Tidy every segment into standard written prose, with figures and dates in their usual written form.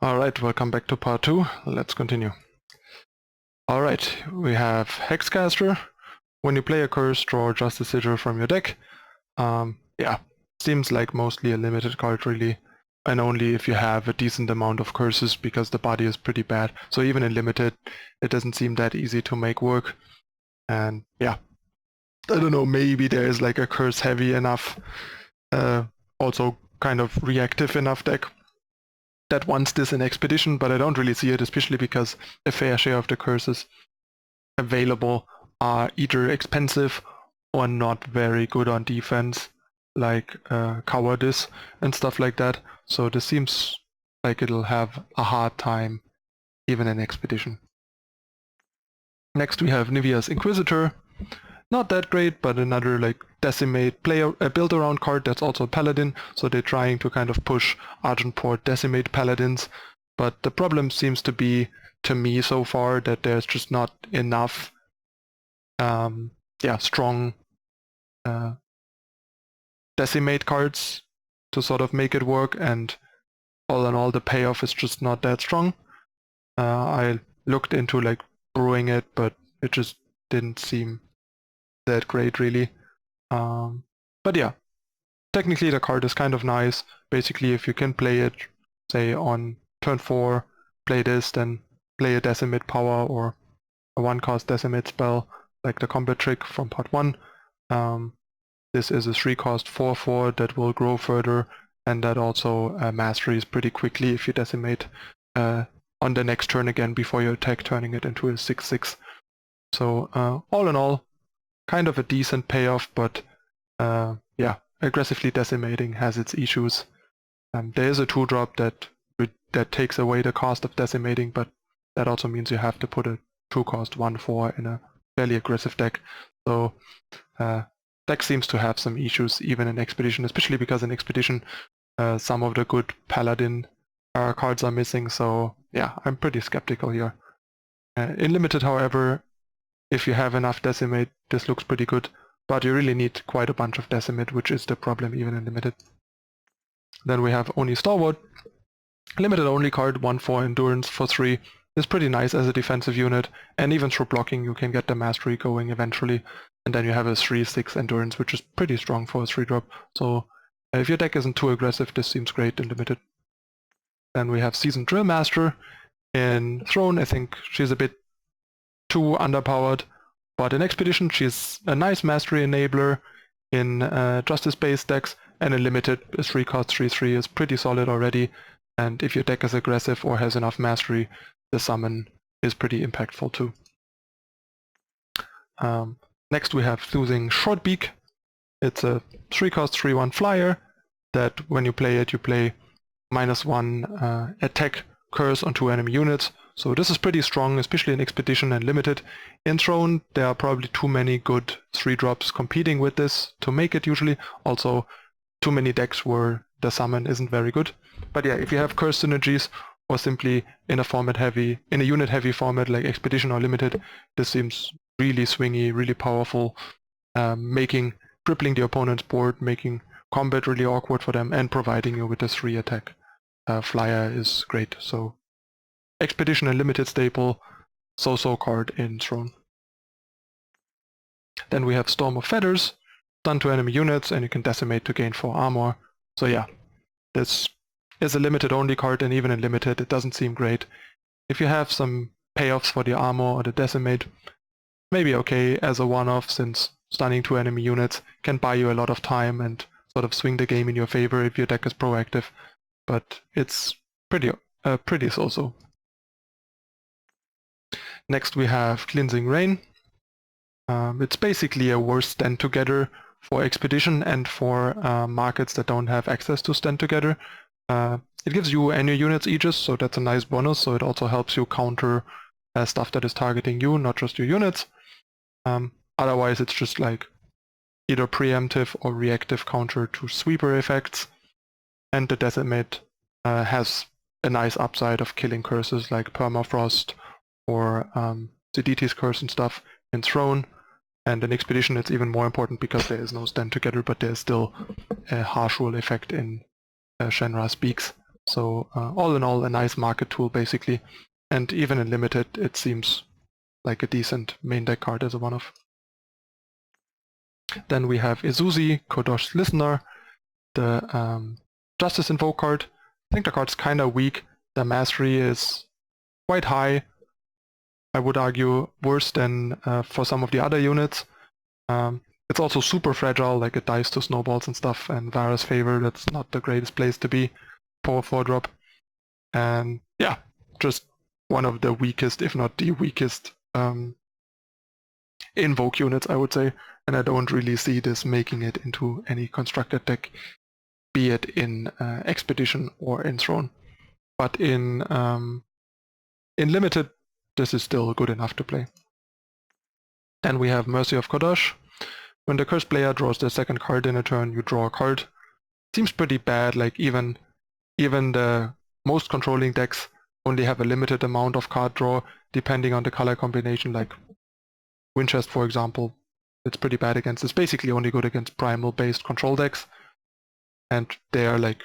Alright, welcome back to part 2. Let's continue. Alright, we have Hexcaster. When you play a curse, draw just a sigil from your deck. Yeah, seems like mostly a limited card really, and only if you have a decent amount of curses, because the body is pretty bad. So even in limited, it doesn't seem that easy to make work. And yeah, I don't know, maybe there is like a curse heavy enough, also kind of reactive enough deck that wants this in Expedition, but I don't really see it, especially because a fair share of the curses available are either expensive or not very good on defense, like Cowardice and stuff like that. So this seems like it'll have a hard time even in Expedition. Next we have Nivea's Inquisitor. Not that great, but another like decimate player, a build around card that's also a paladin, so they're trying to kind of push Argenport decimate paladins. But the problem seems to be, to me so far, that there's just not enough strong decimate cards to sort of make it work, and all in all the payoff is just not that strong. I looked into like brewing it, but it just didn't seem that great really. But yeah, technically the card is kind of nice. Basically, if you can play it, say on turn 4, play this, then play a Decimate Power or a 1-cost Decimate spell, like the combat trick from part 1. This is a 3-cost 4/4 that will grow further, and that also masteries pretty quickly if you decimate on the next turn again before you attack, turning it into a 6/6. So all in all, kind of a decent payoff, but yeah, aggressively decimating has its issues. There is a 2-drop that takes away the cost of decimating, but that also means you have to put a 2-cost 1/4 in a fairly aggressive deck. So deck seems to have some issues even in Expedition, especially because in Expedition some of the good Paladin cards are missing. So yeah, I'm pretty skeptical here. In Limited, however, if you have enough Decimate, this looks pretty good, but you really need quite a bunch of Decimate, which is the problem even in Limited. Then we have Oni Stalwart. Limited only card, 1/4 Endurance for 3. Is pretty nice as a defensive unit, and even through blocking you can get the Mastery going eventually. And then you have a 3/6 Endurance, which is pretty strong for a 3-drop. So if your deck isn't too aggressive, this seems great in Limited. Then we have Seasoned Drill Master. In Throne, I think she's a bit too underpowered, but in Expedition she's a nice mastery enabler. In Justice-based decks and in Limited, a 3-cost 3/3 is pretty solid already, and if your deck is aggressive or has enough mastery, the summon is pretty impactful too. Next we have Soothing Shortbeak. It's a 3-cost 3/1 flyer that when you play it, you play -1 attack curse on 2 enemy units. So this is pretty strong, especially in Expedition and Limited. In Throne, there are probably too many good 3-drops competing with this to make it usually. Also, too many decks where the summon isn't very good. But yeah, if you have curse synergies, or simply in a unit heavy format like Expedition or Limited, this seems really swingy, really powerful, crippling the opponent's board, making combat really awkward for them, and providing you with a 3 attack flyer is great. So Expedition and Limited staple, so-so card in Throne. Then we have Storm of Feathers, stun to enemy units, and you can decimate to gain 4 armor. So yeah, this is a Limited only card, and even in Limited it doesn't seem great. If you have some payoffs for the armor or the decimate, maybe okay as a one-off, since stunning 2 enemy units can buy you a lot of time and sort of swing the game in your favor if your deck is proactive, but it's pretty so-so. Next we have Cleansing Rain. It's basically a worse stand together for Expedition and for markets that don't have access to stand together. It gives you and your units Aegis, so that's a nice bonus, so it also helps you counter stuff that is targeting you, not just your units. Otherwise it's just like either preemptive or reactive counter to sweeper effects, and the Decimate has a nice upside of killing curses like Permafrost or Sediti's Curse and stuff in Throne. And in Expedition it's even more important because there is no stand together, but there's still a harsh rule effect in Shenra Speaks. So all in all, a nice market tool basically. And even in limited, it seems like a decent main deck card as a one-off. Then we have Izuzi, Kodosh's Listener, the Justice Invoke card. I think the card's kind of weak. The mastery is quite high. I would argue worse than for some of the other units. It's also super fragile, like it dies to snowballs and stuff, and Vara's Favor, that's not the greatest place to be for a 4-drop. And yeah, just one of the weakest, if not the weakest, Invoke units, I would say. And I don't really see this making it into any constructed deck, be it in Expedition or in Throne. But in Limited, this is still good enough to play. Then we have Mercy of Kodosh. When the cursed player draws their second card in a turn, you draw a card. Seems pretty bad, like even the most controlling decks only have a limited amount of card draw, depending on the color combination, like Winchest, for example. It's pretty bad against. It's basically only good against primal-based control decks. And they are like...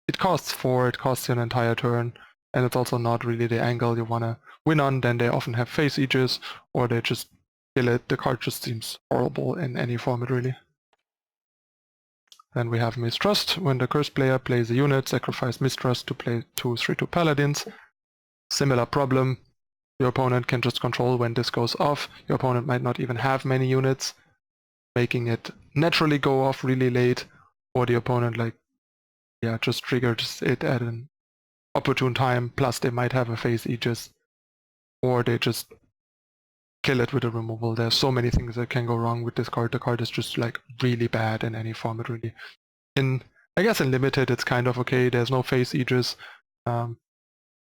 It costs 4, it costs you an entire turn, and it's also not really the angle you want to win on. Then they often have face aegis, or they just kill it. The card just seems horrible in any format, really. Then we have Mistrust. When the cursed player plays a unit, sacrifice Mistrust to play 2 3/2 Paladins. Similar problem. Your opponent can just control when this goes off. Your opponent might not even have many units, making it naturally go off really late, or the opponent just triggers it at an opportune time, plus they might have a face aegis, or they just kill it with a removal. There's so many things that can go wrong with this card. The card is just like really bad in any format, really. I guess in Limited it's kind of okay, there's no face aegis.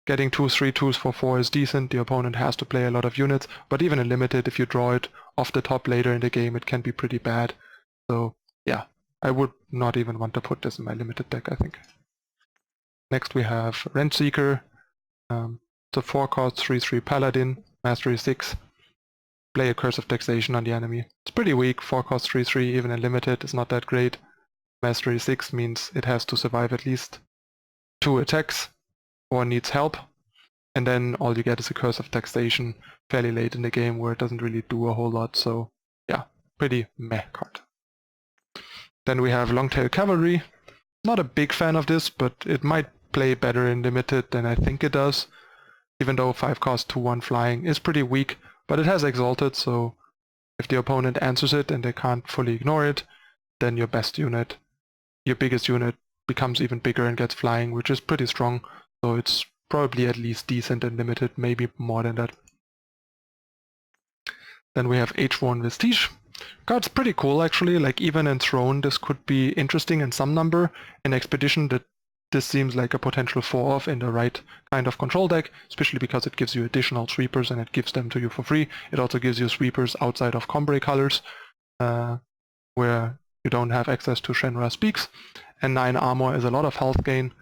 Getting 2 3/2s for 4 is decent. The opponent has to play a lot of units, but even in Limited, if you draw it off the top later in the game, it can be pretty bad. So yeah, I would not even want to put this in my Limited deck, I think. Next we have Rentseeker. It's a 4-cost 3/3 Paladin, Mastery 6. Play a Curse of Taxation on the enemy. It's pretty weak, 4-cost 3/3, even in Limited, it's not that great. Mastery 6 means it has to survive at least 2 attacks, or needs help, and then all you get is a Curse of Taxation fairly late in the game where it doesn't really do a whole lot, so yeah, pretty meh card. Then we have Longtail Cavalry. Not a big fan of this, but it might play better in Limited than I think it does, even though 5-cost 2/1 flying is pretty weak, but it has Exalted, so if the opponent answers it and they can't fully ignore it, then your biggest unit becomes even bigger and gets flying, which is pretty strong. So it's probably at least decent and Limited, maybe more than that. Then we have H1 Vestige. Card's pretty cool actually, like even in Throne this could be interesting in some number. In Expedition this seems like a potential 4-off in the right kind of control deck, especially because it gives you additional sweepers and it gives them to you for free. It also gives you sweepers outside of Combrei colors, where you don't have access to Shenra Speaks. And 9 armor is a lot of health gain.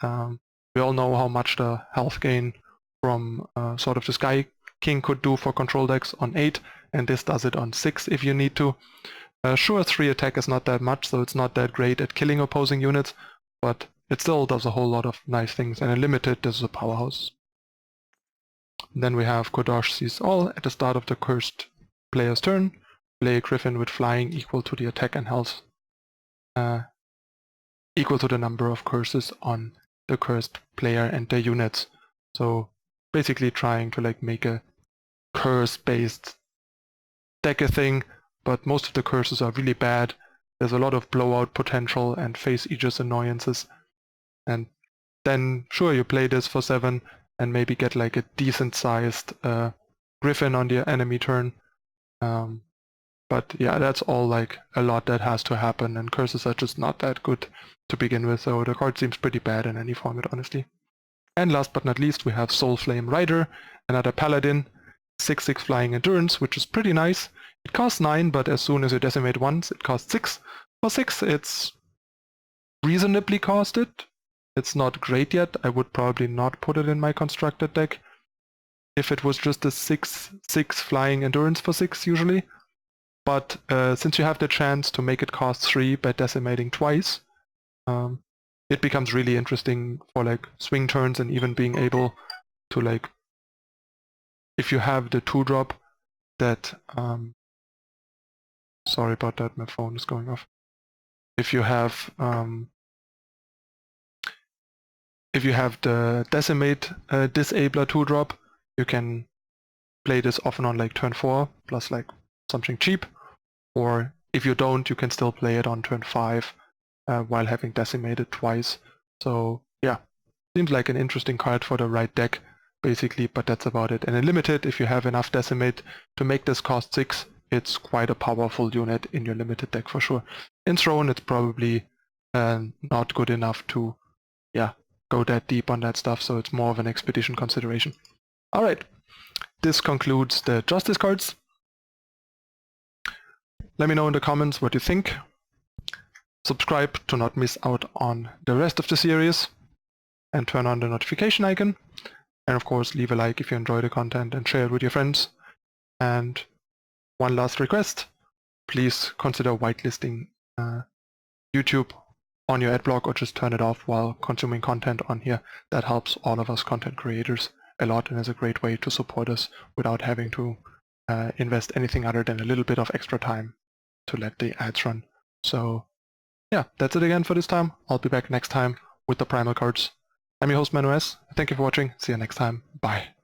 We all know how much the health gain from sort of the Sky King could do for control decks on 8, and this does it on 6 if you need to. Sure, 3 attack is not that much, so it's not that great at killing opposing units, but it still does a whole lot of nice things, and in Limited this is a powerhouse. Then we have Kodosh Sees All. At the start of the cursed player's turn, play a Griffin with flying equal to the attack and health, equal to the number of curses on the cursed player and their units. So basically trying to like make a curse-based deck a thing, but most of the curses are really bad. There's a lot of blowout potential and face aegis annoyances. And then sure, you play this for 7 and maybe get like a decent sized Griffin on the enemy turn. But yeah, that's all like a lot that has to happen, and curses are just not that good to begin with, so the card seems pretty bad in any format, honestly. And last but not least, we have Soulflame Rider, another Paladin, 6/6 flying endurance, which is pretty nice. It costs 9, but as soon as you decimate once, it costs 6. For 6, it's reasonably costed. It's not great yet. I would probably not put it in my constructed deck if it was just a 6/6 flying endurance for 6 usually. But since you have the chance to make it cost 3 by decimating twice, it becomes really interesting for like swing turns and even being able to like, if you have the 2-drop that, sorry about that, my phone is going off. If you have the Decimate Disabler 2-drop, you can play this often on like turn 4 plus like something cheap, or if you don't, you can still play it on turn 5 while having Decimated twice. So yeah, seems like an interesting card for the right deck basically, but that's about it. And in Limited, if you have enough Decimate to make this cost 6, it's quite a powerful unit in your Limited deck for sure. In Throne, it's probably not good enough to go that deep on that stuff, so it's more of an expedition consideration. Alright, this concludes the Justice cards. Let me know in the comments what you think. Subscribe to not miss out on the rest of the series, and turn on the notification icon. And of course, leave a like if you enjoy the content and share it with your friends. And one last request, please consider whitelisting YouTube on your adblock, or just turn it off while consuming content on here. That helps all of us content creators a lot and is a great way to support us without having to invest anything other than a little bit of extra time to let the ads run. So yeah, that's it again for this time. I'll be back next time with the primal cards. I'm your host ManuS. Thank you for watching. See you next time. Bye.